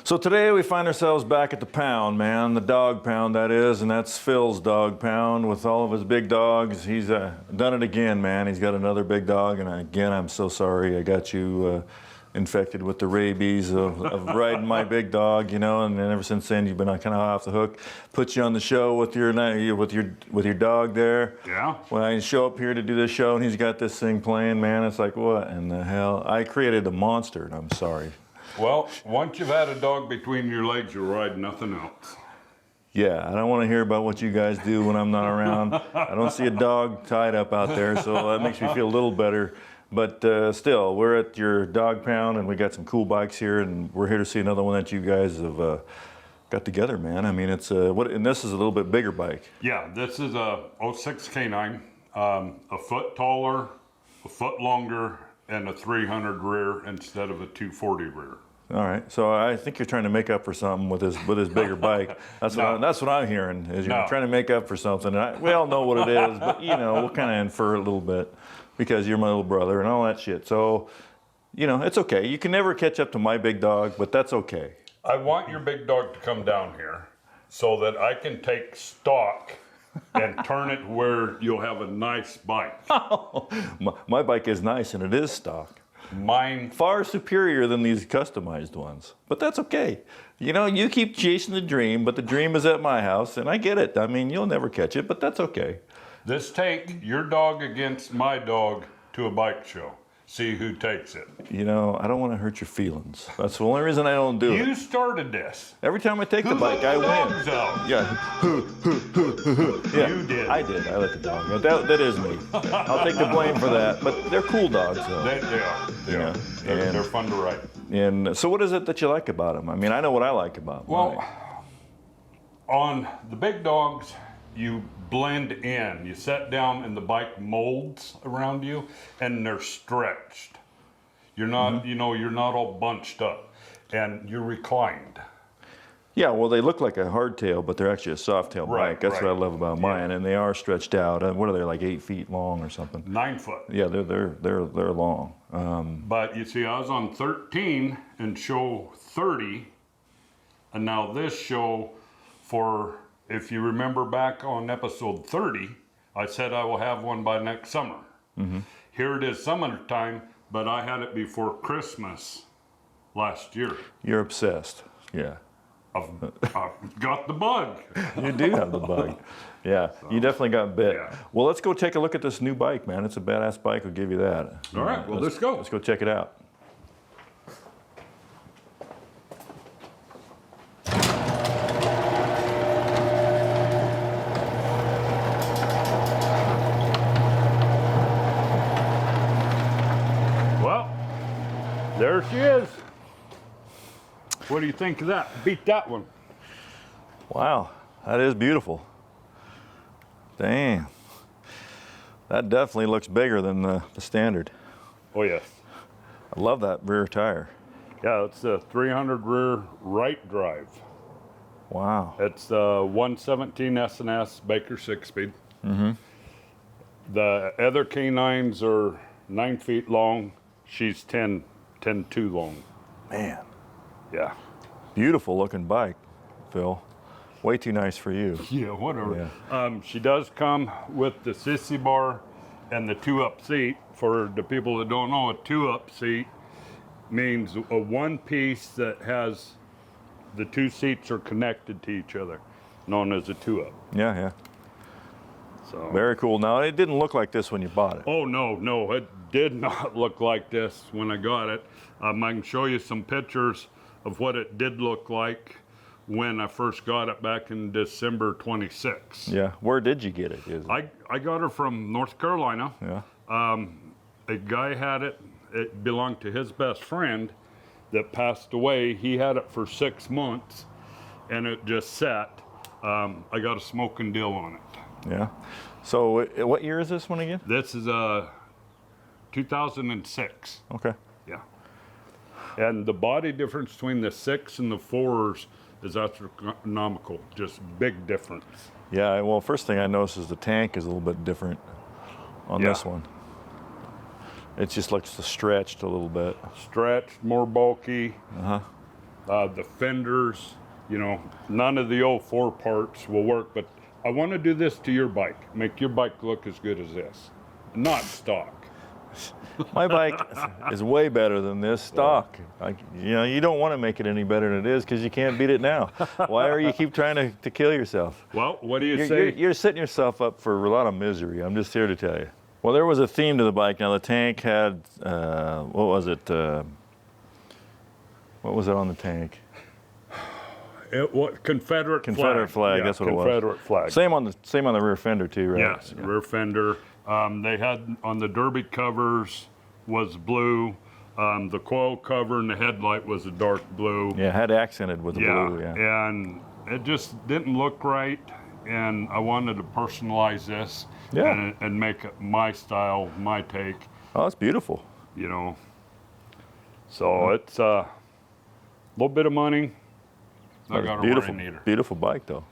So today we find ourselves back at the pound, man, the dog pound that is, and that's Phil's dog pound with all of his big dogs. He's done it again, man. He's got another big dog, and again, I'm so sorry I got you infected with the rabies of riding my big dog, you know. And ever since then, you've been kind of off the hook. Put you on the show with your dog there. Yeah. When I show up here to do this show, and he's got this thing playing, man, it's like, what in the hell? I created a monster, and I'm sorry. Well, once you've had a dog between your legs, you'll ride nothing else. Yeah, I don't want to hear about what you guys do when I'm not around. I don't see a dog tied up out there, so that makes me feel a little better. But still, we're at your dog pound, and we got some cool bikes here, and we're here to see another one that you guys have got together, man. I mean, it's and this is a little bit bigger bike. Yeah, this is a 06 K9, a foot taller, a foot longer, and a 300 rear instead of a 240 rear. All right, so I think you're trying to make up for something with this bigger bike. That's what I'm hearing. Is you're trying to make up for something. And we all know what it is, but you know, we'll kind of infer a little bit because you're my little brother and all that shit. So, you know, it's okay. You can never catch up to my big dog, but that's okay. I want your big dog to come down here so that I can take stock and turn it where you'll have a nice bike. Oh, my bike is nice and it is stock. Mine far superior than these customized ones, but that's okay. You know, you keep chasing the dream, but the dream is at my house, and I get it. I mean, you'll never catch it, but that's okay. This take your dog against my dog to a bike show. See who takes it. You know, I don't want to hurt your feelings. That's the only reason I don't do it. You started this. Every time I take the bike, I win. Out? Yeah. Yeah. You did. I did. I let the dog. That is me. I'll take the blame for that. But they're cool dogs, though. They are. Yeah. They're fun to ride. And so, what is it that you like about them? I mean, I know what I like about them. Well, on the big dogs, you blend in. You sit down and the bike molds around you, and they're stretched. You're not, you know, you're not all bunched up, and you're reclined. Yeah, well, they look like a hardtail, but they're actually a soft-tail bike. That's what I love about mine, and they are stretched out. What are they, like 8 feet long or something? 9 foot. Yeah, they're long. But you see, I was on 13 and show 30, and now this show for. If you remember back on episode 30, I said I will have one by next summer. Mm-hmm. Here it is summertime, but I had it before Christmas last year. You're obsessed, yeah. I've got the bug. You do have the bug. Yeah, so, you definitely got bit. Yeah. Well, let's go take a look at this new bike, man. It's a badass bike, I'll give you that. All right, well, let's go. Let's go check it out. There she is. What do you think of that? Beat that one. Wow, that is beautiful. Damn. That definitely looks bigger than the standard. Oh, yes. I love that rear tire. Yeah, it's a 300 rear right drive. Wow. It's a 117 S&S Baker 6-speed. Mm-hmm. The other K9s are 9 feet long. She's 10 too long. Man. Yeah. Beautiful looking bike, Phil. Way too nice for you. Yeah, whatever. Yeah. She does come with the sissy bar and the 2-up seat. For the people that don't know, a 2-up seat means a one piece that has the 2 seats are connected to each other, known as a 2-up. Yeah, yeah. So. Very cool. Now, it didn't look like this when you bought it. Oh, no, it did not look like this when I got it. I can show you some pictures of what it did look like when I first got it back in December 26. Yeah, where did you get it? I got her from North Carolina. Yeah. A guy had it. It belonged to his best friend that passed away. He had it for 6 months, and it just sat. I got a smoking deal on it. Yeah. So what year is this one again? This is 2006. Okay. Yeah. And the body difference between the 6 and the 4s is astronomical. Just big difference. Yeah. Well, first thing I noticed is the tank is a little bit different on this one. It just looks stretched a little bit. Stretched, more bulky. Uh-huh. the fenders, you know, none of the 04 parts will work, but I want to do this to your bike. Make your bike look as good as this. Not stock. My bike is way better than this stock. You know, you don't want to make it any better than it is because you can't beat it now. Why are you keep trying to kill yourself? Well, what do you say? You're setting yourself up for a lot of misery. I'm just here to tell you. Well, there was a theme to the bike. Now, the tank had, what was it? What was it on the tank? Confederate flag. Yeah, that's what it was. Confederate flag. Same on the rear fender too, right? Yes, yeah. Rear fender. They had on the Derby covers was blue. The coil cover and the headlight was a dark blue. Yeah, had accented with the blue. Yeah. And it just didn't look right. And I wanted to personalize this. Yeah. And make it my style, my take. Oh, that's beautiful. You know. So it's a little bit of money. I got a beautiful bike though.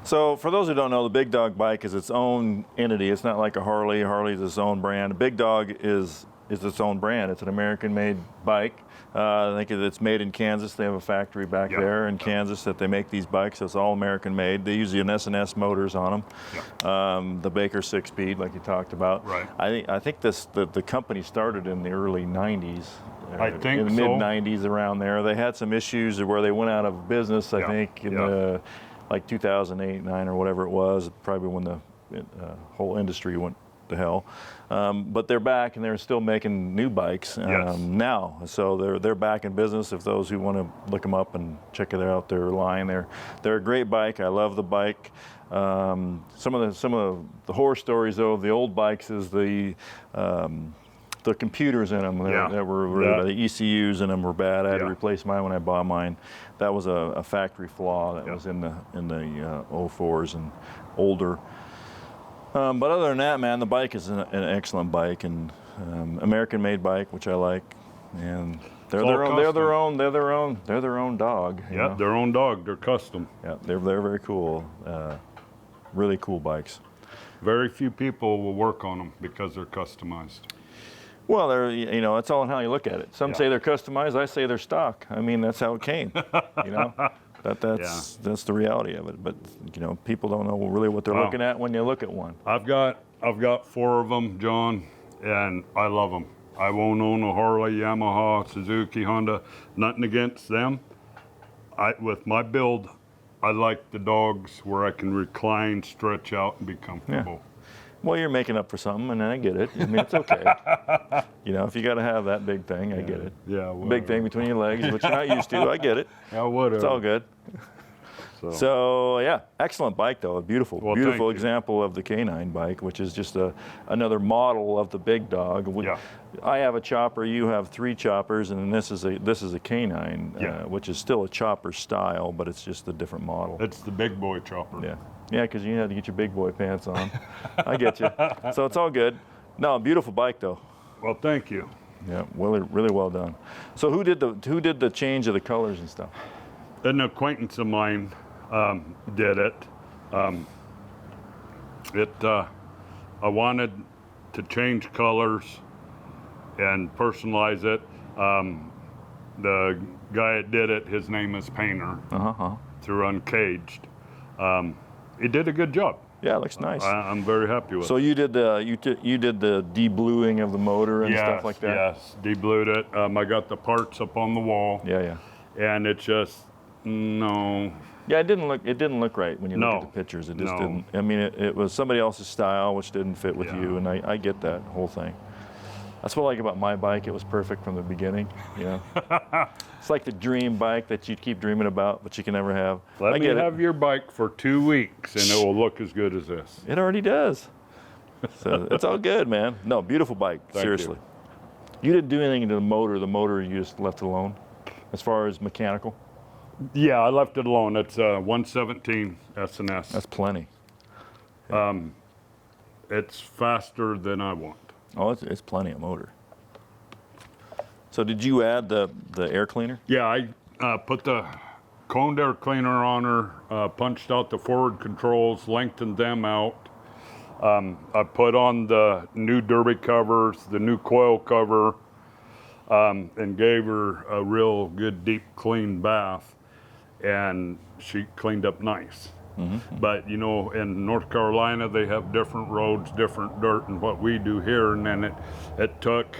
So for those who don't know, the Big Dog bike is its own entity. It's not like a Harley. Harley's its own brand. The Big Dog is its own brand. It's an American-made bike. I think it's made in Kansas. They have a factory back there in Kansas that they make these bikes. So it's all American-made. They use the S&S motors on them. The Baker 6-speed, like you talked about. Right. I think the company started in the early '90s. I think in the mid '90s, around there. They had some issues where they went out of business. I think in the like 2008, 9, or whatever it was. Probably when the whole industry went to hell. But they're back and they're still making new bikes now. So they're back in business. If those who want to look them up and check it out, their line, they're a great bike. I love the bike. Some of the horror stories though of the old bikes is the computers in them that were really the ECUs in them were bad. I had to replace mine when I bought mine. That was a factory flaw that was in the 04s and older. But other than that, man, the bike is an excellent bike and American-made bike, which I like. And they're their own dog. Yeah, their own dog. They're custom. Yeah, they're very cool. Really cool bikes. Very few people will work on them because they're customized. Well, it's all in how you look at it. Some say they're customized. I say they're stock. I mean, that's how it came. That's the reality of it. But people don't know really what they're looking at when you look at one. I've got 4 of them, John, and I love them. I won't own a Harley, Yamaha, Suzuki, Honda. Nothing against them. With my build, I like the dogs where I can recline, stretch out, and be comfortable. Yeah. Well, you're making up for something, and I get it. I mean, it's okay. If you got to have that big thing, I get it. Yeah, big thing between your legs, which you're not used to. I get it. Yeah, whatever. It's all good. So yeah, excellent bike though. A beautiful example of the K9 bike, which is just another model of the Big Dog. I have a chopper. You have 3 choppers, and this is a K9, which is still a chopper style, but it's just a different model. It's the big boy chopper. Yeah, because you had to get your big boy pants on. I get you. So it's all good. No, beautiful bike though. Well, thank you. Yeah, really well done. So who did the change of the colors and stuff? An acquaintance of mine did it. I wanted to change colors and personalize it. The guy that did it, his name is Painter, through Uncaged. He did a good job. Yeah, it looks nice. I'm very happy with it. So you did the de-bluing of the motor and stuff like that? Yes, de-blued it. I got the parts up on the wall. Yeah. And it just, no. Yeah, it didn't look right when you look at the pictures. It just didn't. I mean, it was somebody else's style, which didn't fit with you, and I get that whole thing. That's what I like about my bike. It was perfect from the beginning. It's like the dream bike that you keep dreaming about, but you can never have. Let me have your bike for 2 weeks, and it will look as good as this. It already does. So it's all good, man. No, beautiful bike. Seriously. You didn't do anything to the motor. The motor you just left alone, as far as mechanical. Yeah, I left it alone. It's 117 S&S. That's plenty. It's faster than I want. Oh, it's plenty of motor. So did you add the air cleaner? Yeah, I put the coned air cleaner on her, punched out the forward controls, lengthened them out. I put on the new Derby covers, the new coil cover. and gave her a real good deep clean bath, and she cleaned up nice. But you know, in North Carolina, they have different roads, different dirt than what we do here, and then it took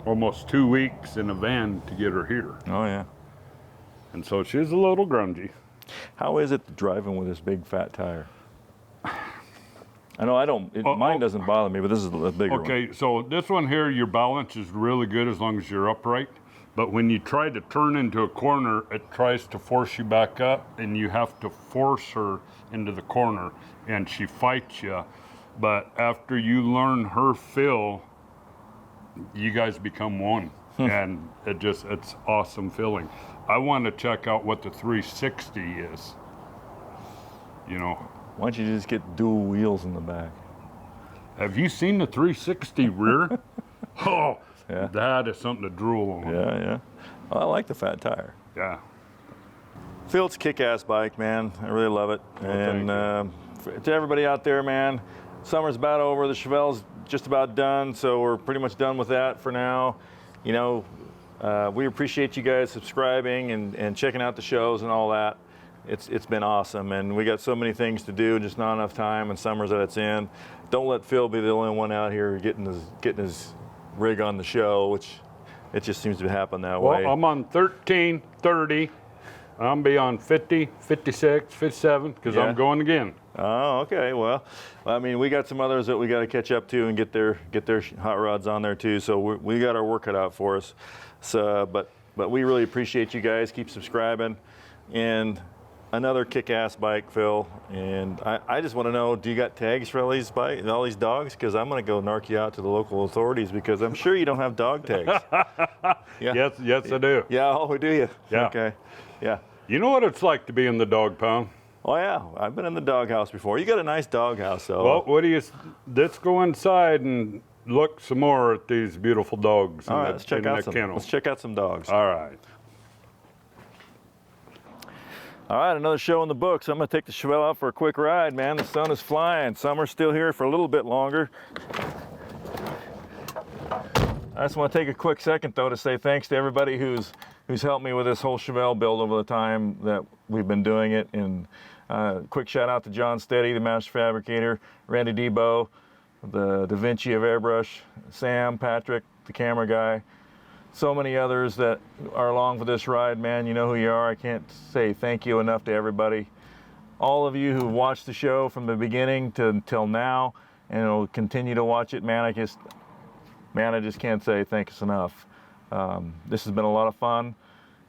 almost 2 weeks in a van to get her here. Oh yeah. And so she's a little grungy. How is it driving with this big fat tire? I know mine doesn't bother me, but this is a bigger one. Okay, so this one here, your balance is really good as long as you're upright. But when you try to turn into a corner, it tries to force you back up, and you have to force her into the corner, and she fights you. But after you learn her feel, you guys become one. And it's awesome feeling. I want to check out what the 360 is. You know. Why don't you just get dual wheels in the back? Have you seen the 360 rear? Oh, yeah. That is something to drool on. Yeah, yeah. Well, I like the fat tire. Yeah. Phil, it's a kick-ass bike, man. I really love it. Well, and to everybody out there, man, summer's about over. The Chevelle's just about done, so we're pretty much done with that for now. You know, we appreciate you guys subscribing and checking out the shows and all that. It's been awesome, and we got so many things to do, just not enough time, and summer's at its end. Don't let Phil be the only one out here getting his rig on the show, which it just seems to happen that way. Well, I'm on 13, 30. I'm be on 50, 56, 57, because Yeah. I'm going again. Oh, okay. Well, I mean, we got some others that we got to catch up to and get their hot rods on there too. So we got our work cut out for us. So, but we really appreciate you guys. Keep subscribing, and another kick-ass bike, Phil. And I just want to know, do you got tags for all these dogs? Because I'm going to go narc you out to the local authorities, because I'm sure you don't have dog tags. Yeah. Yes, I do. Yeah. Oh, do you? Yeah. Okay. Yeah. You know what it's like to be in the dog pound? Oh yeah, I've been in the doghouse before. You got a nice doghouse, though. Well, let's go inside and look some more at these beautiful dogs. All right, let's check out some. Kennel. Let's check out some dogs. All right. All right, another show in the books. I'm gonna take the Chevelle out for a quick ride, man. The sun is flying. Summer's still here for a little bit longer. I just want to take a quick second, though, to say thanks to everybody who's helped me with this whole Chevelle build over the time that we've been doing it. And quick shout out to John Steady, the master fabricator, Randy Debo, the Da Vinci of Airbrush, Sam, Patrick, the camera guy, so many others that are along for this ride, man. You know who you are. I can't say thank you enough to everybody. All of you who watched the show from the beginning till now, and will continue to watch it, man. I just can't say thanks enough. This has been a lot of fun,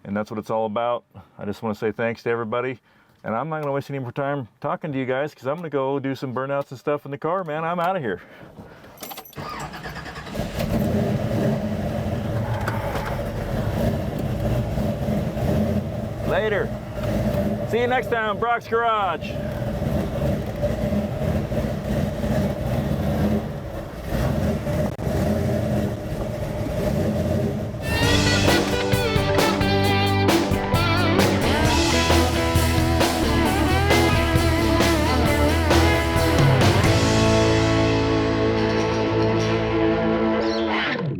and that's what it's all about. I just want to say thanks to everybody, and I'm not going to waste any more time talking to you guys, because I'm going to go do some burnouts and stuff in the car, man. I'm out of here. Later. See you next time, Brock's Garage.